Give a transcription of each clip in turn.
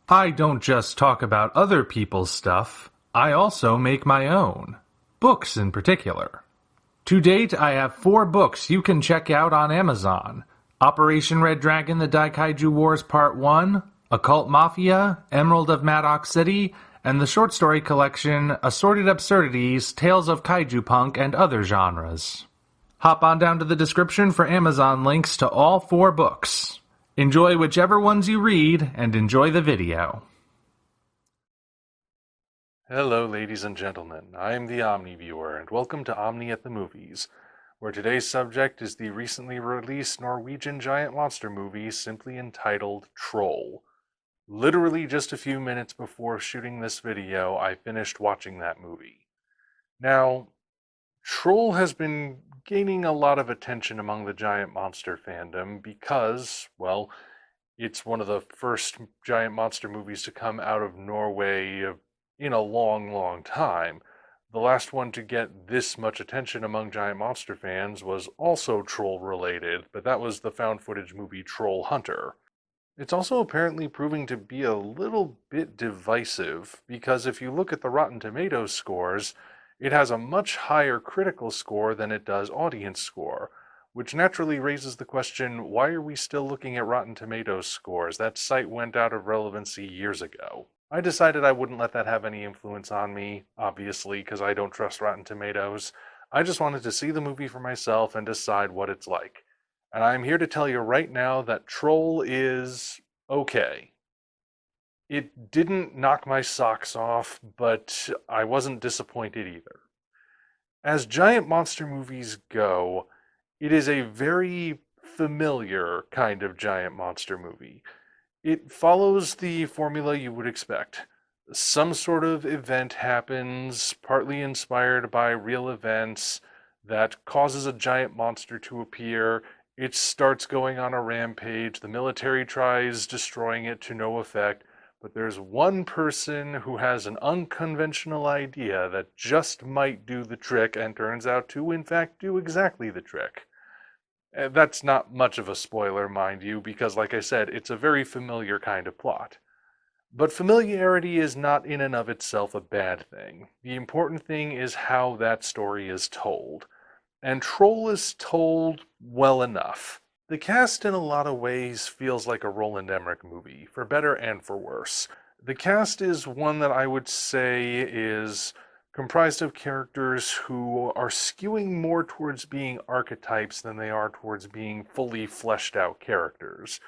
I don't just talk about other people's stuff, I also make my own. Books in particular. To date, I have 4 books you can check out on Amazon. Operation Red Dragon: The Daikaiju Wars Part 1, Occult Mafia, Emerald of Maddox City, and the short story collection Assorted Absurdities, Tales of Kaiju Punk and Other Genres. Hop on down to the description for Amazon links to all 4 books. Enjoy whichever ones you read, and enjoy the video. Hello, ladies and gentlemen. I am the Omni viewer, and welcome to Omni at the Movies, where today's subject is the recently released Norwegian giant monster movie simply entitled Troll. Literally just a few minutes before shooting this video, I finished watching that movie. Now, Troll has been gaining a lot of attention among the giant monster fandom because, well, it's one of the first giant monster movies to come out of Norway in a long, long time. The last one to get this much attention among giant monster fans was also troll related, but that was the found footage movie Troll Hunter. It's also apparently proving to be a little bit divisive, because if you look at the Rotten Tomatoes scores, it has a much higher critical score than it does audience score, which naturally raises the question, why are we still looking at Rotten Tomatoes scores? That site went out of relevancy years ago. I decided I wouldn't let that have any influence on me, obviously, because I don't trust Rotten Tomatoes. I just wanted to see the movie for myself and decide what it's like. And I'm here to tell you right now that Troll is okay. It didn't knock my socks off, but I wasn't disappointed either. As giant monster movies go, it is a very familiar kind of giant monster movie. It follows the formula you would expect. Some sort of event happens, partly inspired by real events, that causes a giant monster to appear. It starts going on a rampage. The military tries destroying it to no effect. But there's one person who has an unconventional idea that just might do the trick and turns out to, in fact, do exactly the trick. That's not much of a spoiler, mind you, because, like I said, it's a very familiar kind of plot. But familiarity is not in and of itself a bad thing. The important thing is how that story is told. And Troll is told well enough. The cast in a lot of ways feels like a Roland Emmerich movie, for better and for worse. The cast is one that I would say is comprised of characters who are skewing more towards being archetypes than they are towards being fully fleshed out characters.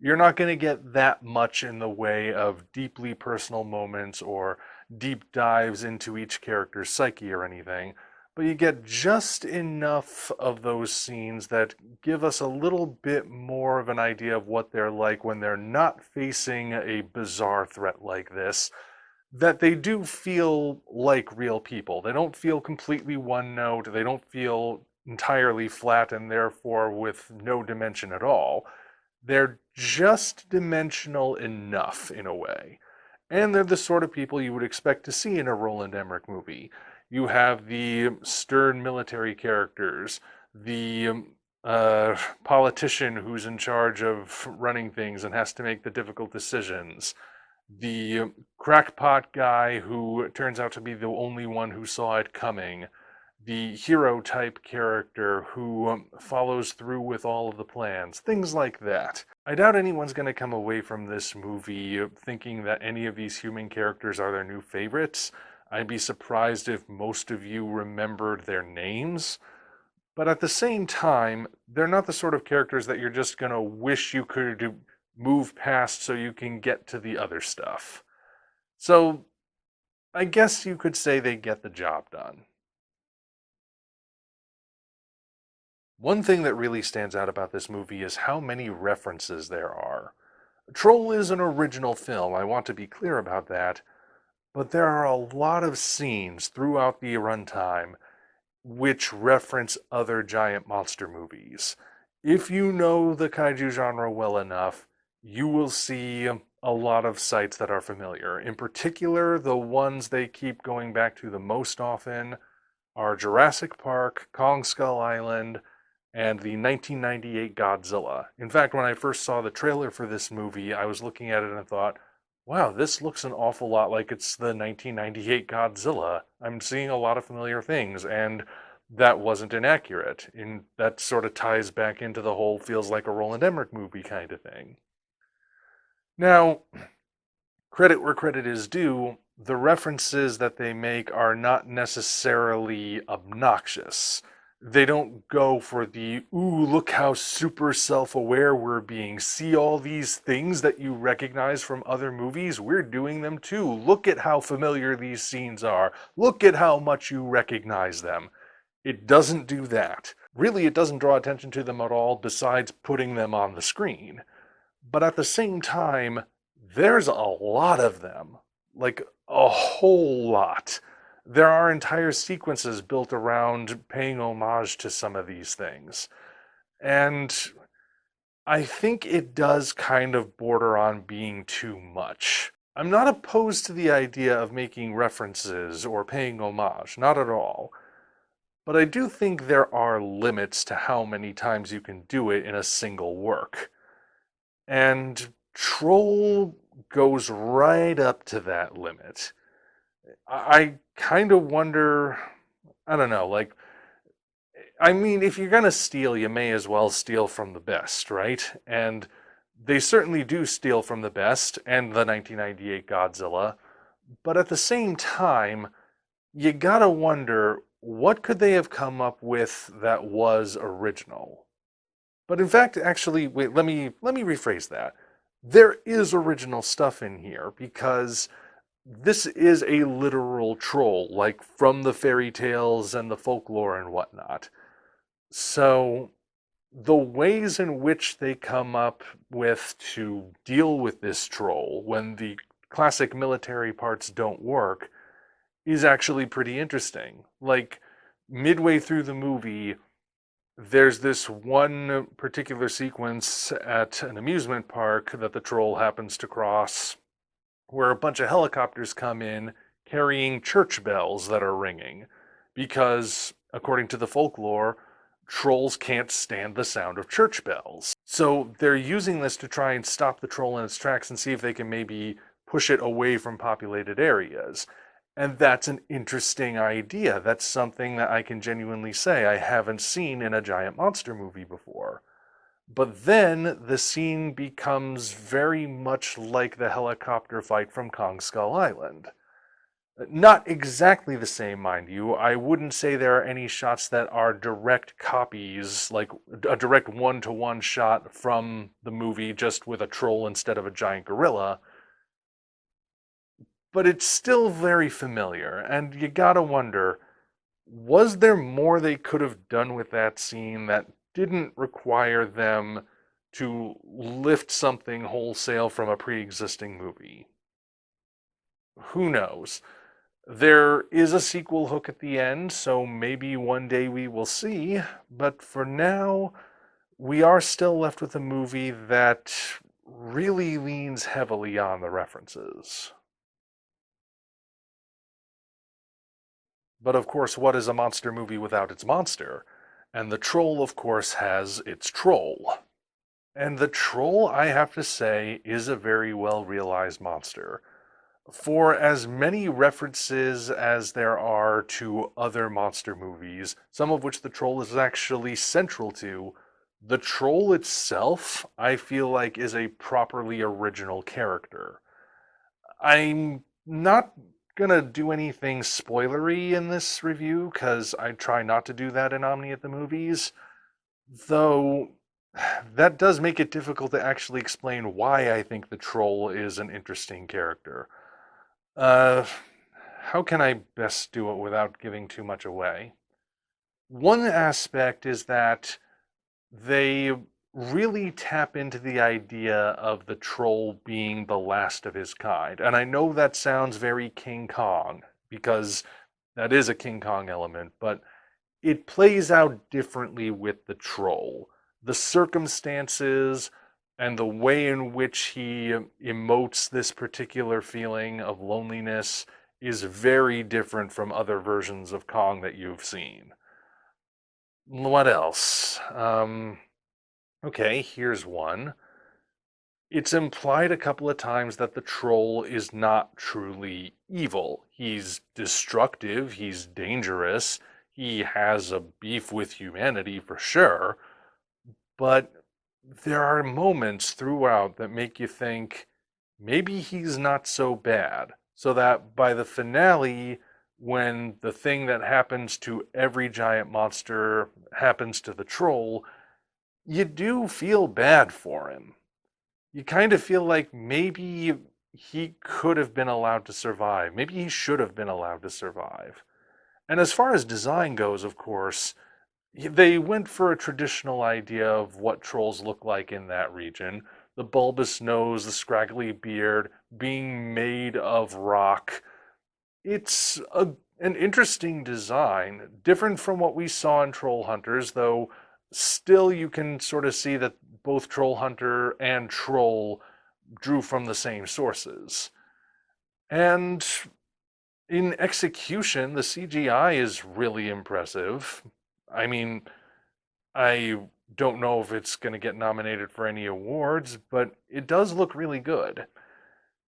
You're not going to get that much in the way of deeply personal moments or deep dives into each character's psyche or anything, but you get just enough of those scenes that give us a little bit more of an idea of what they're like when they're not facing a bizarre threat like this, that they do feel like real people. They don't feel completely one note, they don't feel entirely flat and therefore with no dimension at all. They're just dimensional enough in a way. And they're the sort of people you would expect to see in a Roland Emmerich movie. You have the stern military characters, the politician who's in charge of running things and has to make the difficult decisions, the crackpot guy who turns out to be the only one who saw it coming, the hero type character who follows through with all of the plans, things like that. I doubt anyone's going to come away from this movie thinking that any of these human characters are their new favorites. I'd be surprised if most of you remembered their names. But at the same time, they're not the sort of characters that you're just going to wish you could move past so you can get to the other stuff. So, I guess you could say they get the job done. One thing that really stands out about this movie is how many references there are. Troll is an original film, I want to be clear about that, but there are a lot of scenes throughout the runtime which reference other giant monster movies. If you know the kaiju genre well enough, you will see a lot of sites that are familiar. In particular, the ones they keep going back to the most often are Jurassic Park, Kong Skull Island, and the 1998 Godzilla. In fact, when I first saw the trailer for this movie, I was looking at it and I thought, wow, this looks an awful lot like it's the 1998 Godzilla. I'm seeing a lot of familiar things, and that wasn't inaccurate. And that sort of ties back into the whole feels like a Roland Emmerich movie kind of thing. Now, credit where credit is due, the references that they make are not necessarily obnoxious. They don't go for the, ooh, look how super self aware we're being. See all these things that you recognize from other movies? We're doing them too. Look at how familiar these scenes are. Look at how much you recognize them. It doesn't do that. Really, it doesn't draw attention to them at all besides putting them on the screen. But at the same time, there's a lot of them. Like a whole lot. There are entire sequences built around paying homage to some of these things. And I think it does kind of border on being too much. I'm not opposed to the idea of making references or paying homage, not at all. But I do think there are limits to how many times you can do it in a single work. And Troll goes right up to that limit. I kind of wonder, I don't know, like, I mean, if you're going to steal, you may as well steal from the best, right? And they certainly do steal from the best and the 1998 Godzilla. But at the same time, you gotta wonder, what could they have come up with that was original? But in fact, actually, wait, let me rephrase that. There is original stuff in here because this is a literal troll, like from the fairy tales and the folklore and whatnot. So the ways in which they come up with to deal with this troll when the classic military parts don't work is actually pretty interesting. Like midway through the movie, there's this one particular sequence at an amusement park that the troll happens to cross where a bunch of helicopters come in carrying church bells that are ringing because, according to the folklore, trolls can't stand the sound of church bells. So they're using this to try and stop the troll in its tracks and see if they can maybe push it away from populated areas. And that's an interesting idea. That's something that I can genuinely say I haven't seen in a giant monster movie before. But then the scene becomes very much like the helicopter fight from Kong Skull Island. Not exactly the same, mind you. I wouldn't say there are any shots that are direct copies, like a direct one-to-one shot from the movie just with a troll instead of a giant gorilla. But it's still very familiar, and you gotta wonder, was there more they could have done with that scene that didn't require them to lift something wholesale from a pre-existing movie? Who knows? There is a sequel hook at the end, so maybe one day we will see, but for now, we are still left with a movie that really leans heavily on the references. But of course, what is a monster movie without its monster? And the troll, of course, has its troll. And the troll, I have to say, is a very well realized monster. For as many references as there are to other monster movies, some of which the troll is actually central to, the troll itself, I feel like, is a properly original character. I'm not gonna do anything spoilery in this review because I try not to do that in Omni at the Movies, though that does make it difficult to actually explain why I think the troll is an interesting character. Uh, how can I best do it without giving too much away? One aspect is that they really tap into the idea of the troll being the last of his kind. And I know that sounds very King Kong, because that is a King Kong element, but it plays out differently with the troll. The circumstances and the way in which he emotes this particular feeling of loneliness is very different from other versions of Kong that you've seen. What else? Okay, here's one. It's implied a couple of times that the troll is not truly evil. He's destructive, he's dangerous, he has a beef with humanity for sure, but there are moments throughout that make you think maybe he's not so bad. So that by the finale, when the thing that happens to every giant monster happens to the troll, you do feel bad for him. You kind of feel like maybe he could have been allowed to survive. Maybe he should have been allowed to survive. And as far as design goes, of course, they went for a traditional idea of what trolls look like in that region. The bulbous nose, the scraggly beard, being made of rock. It's an interesting design, different from what we saw in Troll Hunters, though still you can sort of see that both Troll Hunter and Troll drew from the same sources. And in execution, the CGI is really impressive. I mean, I don't know if it's going to get nominated for any awards, but it does look really good.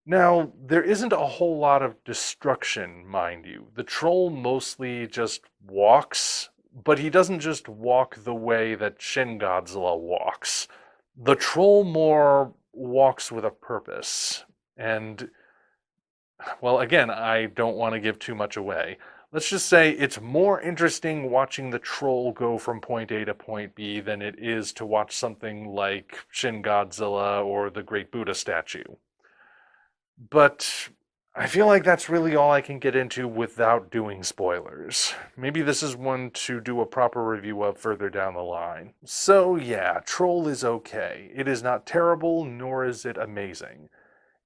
Now, there isn't a whole lot of destruction, mind you. The troll mostly just walks, but he doesn't just walk the way that Shin Godzilla walks. The troll more walks with a purpose. And, well, again, I don't want to give too much away. Let's just say it's more interesting watching the troll go from point A to point B than it is to watch something like Shin Godzilla or the Great Buddha statue. But I feel like that's really all I can get into without doing spoilers. Maybe this is one to do a proper review of further down the line. So yeah, Troll is okay. It is not terrible, nor is it amazing.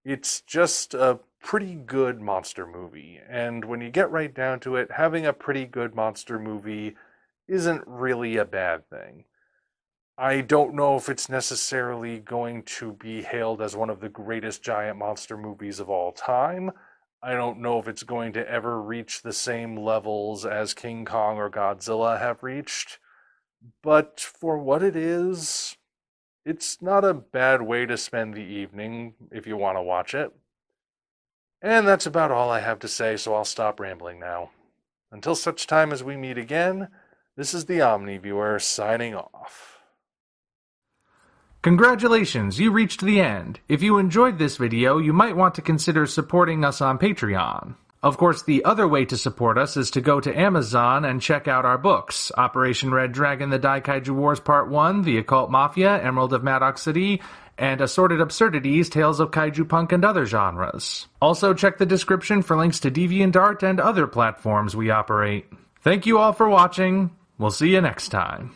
It's just a pretty good monster movie, and when you get right down to it, having a pretty good monster movie isn't really a bad thing. I don't know if it's necessarily going to be hailed as one of the greatest giant monster movies of all time. I don't know if it's going to ever reach the same levels as King Kong or Godzilla have reached, but for what it is, it's not a bad way to spend the evening if you want to watch it. And that's about all I have to say, so I'll stop rambling now. Until such time as we meet again, this is the Omni Viewer signing off. Congratulations, you reached the end. If you enjoyed this video, you might want to consider supporting us on Patreon. Of course, the other way to support us is to go to Amazon and check out our books, Operation Red Dragon, The Daikaiju Wars Part 1, The Occult Mafia, Emerald of Maddox City, and Assorted Absurdities, Tales of Kaiju Punk and Other Genres. Also, check the description for links to DeviantArt and other platforms we operate. Thank you all for watching. We'll see you next time.